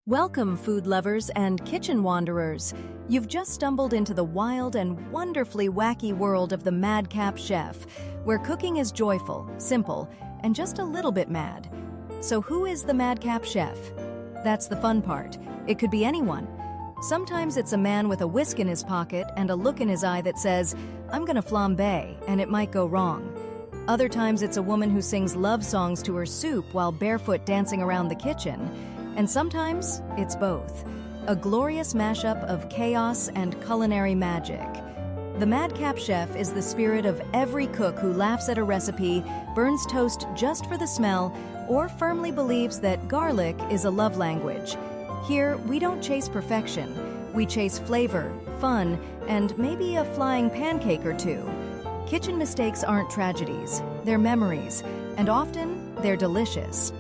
Welcome, food lovers and kitchen wanderers. You've just stumbled into the wild and wonderfully wacky world of the MadCapChef, where cooking is joyful, simple, and just a little bit mad. So who is the MadCapChef? That's the fun part. It could be anyone. Sometimes it's a man with a whisk in his pocket and a look in his eye that says, "I'm gonna flambé," and it might go wrong. Other times it's a woman who sings love songs to her soup while barefoot dancing around the kitchen. And sometimes it's both, a glorious mashup of chaos and culinary magic. The MadCapChef is the spirit of every cook who laughs at a recipe, burns toast just for the smell, or firmly believes that garlic is a love language. Here, we don't chase perfection. We chase flavor, fun, and maybe a flying pancake or two. Kitchen mistakes aren't tragedies, they're memories, and often they're delicious.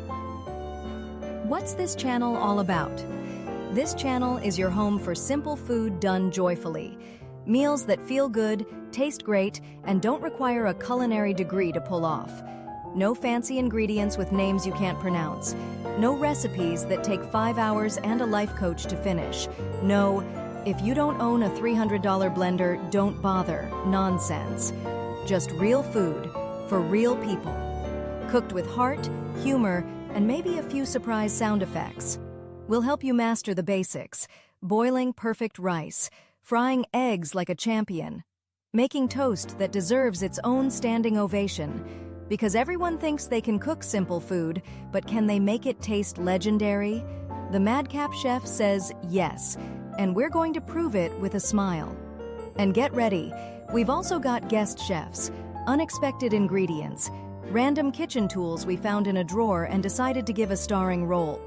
What's this channel all about? This channel is your home for simple food done joyfully. Meals that feel good, taste great, and don't require a culinary degree to pull off. No fancy ingredients with names you can't pronounce. No recipes that take 5 hours and a life coach to finish. No, if you don't own a $300 blender, don't bother nonsense. Just real food for real people. Cooked with heart, humor, and maybe a few surprise sound effects. We'll help you master the basics: boiling perfect rice, frying eggs like a champion, making toast that deserves its own standing ovation. Because everyone thinks they can cook simple food, but can they make it taste legendary? The MadCapChef says yes, and we're going to prove it with a smile. And get ready, we've also got guest chefs, unexpected ingredients, random kitchen tools we found in a drawer and decided to give a starring role.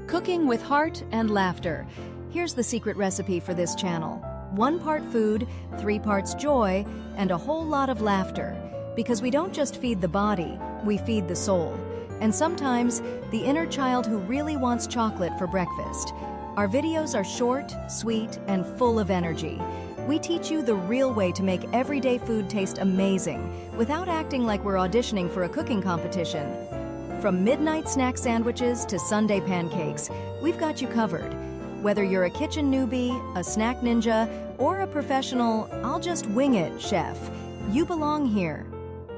Cooking with heart and laughter. Here's the secret recipe for this channel. 1 part food, 3 parts joy, and a whole lot of laughter. Because we don't just feed the body, we feed the soul. And sometimes, the inner child who really wants chocolate for breakfast. Our videos are short, sweet, and full of energy. We teach you the real way to make everyday food taste amazing, without acting like we're auditioning for a cooking competition. From midnight snack sandwiches to Sunday pancakes, we've got you covered. Whether you're a kitchen newbie, a snack ninja, or a professional, I'll just wing it chef, you belong here.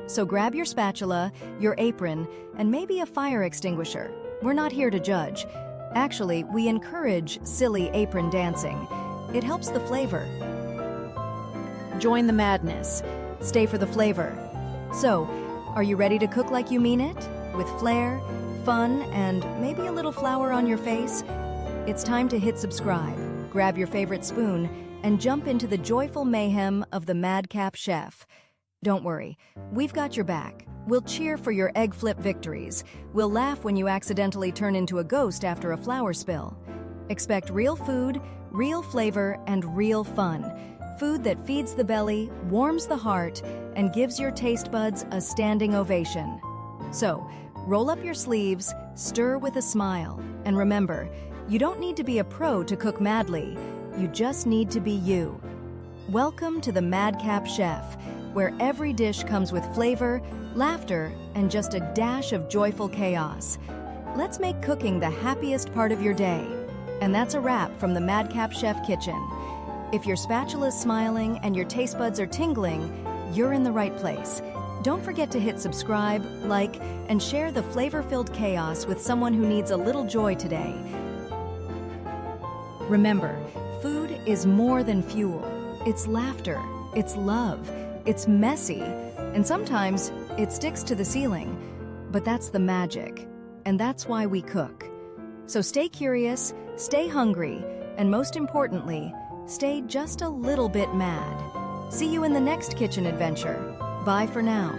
So grab your spatula, your apron, and maybe a fire extinguisher. We're not here to judge. Actually, we encourage silly apron dancing. It helps the flavor. Join the madness. Stay for the flavor. So, are you ready to cook like you mean it? With flair, fun, and maybe a little flour on your face? It's time to hit subscribe, grab your favorite spoon, and jump into the joyful mayhem of the MadCapChef. Don't worry, we've got your back. We'll cheer for your egg flip victories. We'll laugh when you accidentally turn into a ghost after a flour spill. Expect real food, real flavor, and real fun. Food that feeds the belly, warms the heart, and gives your taste buds a standing ovation. So, roll up your sleeves, stir with a smile, and remember, you don't need to be a pro to cook madly. You just need to be you. Welcome to the MadCapChef, where every dish comes with flavor, laughter, and just a dash of joyful chaos. Let's make cooking the happiest part of your day. And that's a wrap from the MadCapChef kitchen. If your spatula's smiling and your taste buds are tingling, you're in the right place. Don't forget to hit subscribe, like, and share the flavor-filled chaos with someone who needs a little joy today. Remember, food is more than fuel. It's laughter, it's love, it's messy, and sometimes it sticks to the ceiling. But that's the magic, and that's why we cook. So stay curious, stay hungry, and most importantly, stay just a little bit mad. See you in the next kitchen adventure. Bye for now.